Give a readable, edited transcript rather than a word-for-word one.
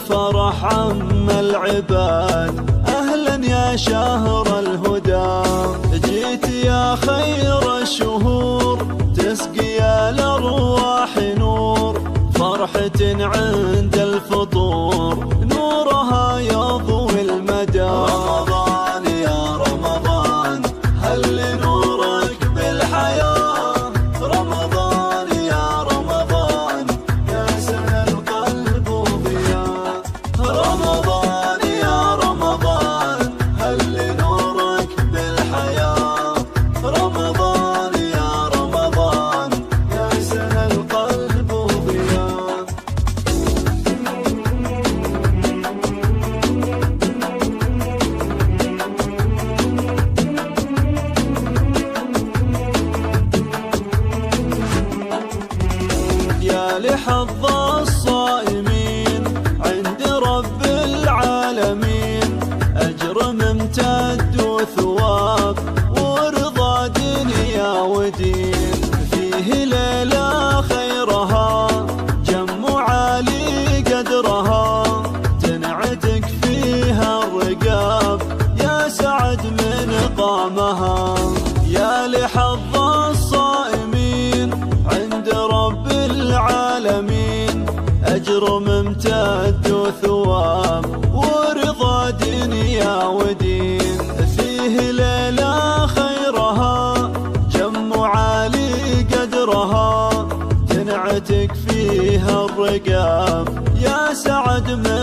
والفرح عم العباد. أهلا يا شهر الهدى، جيت يا خير الشهور، تسقي الأرواح نور، فرحة عند الفطور، نورها يضوي المدى. رمضان يا رمضان، هل نورك بالحياة، رمضان يا رمضان، يا سنى القلب وضياء. رمضان يا رمضان، هل نورك بالحياة، رمضان يا رمضان، يا سنى القلب وضياء. يا لحظ الصائمين عند رب العالمين، أجر ممتد وثواب ورضا دنيا ودين. فيه ليلة خيرها جم عالي قدرها، تنعتك فيها الرقاب يا سعد من قامها. يا لحظ الصائمين عند رب العالمين، أجر ممتد وثواب ورضا دنيا ودين. فيه ليلة خيرها جم عالي قدرها، تنعتك فيها الرقاب يا سعد من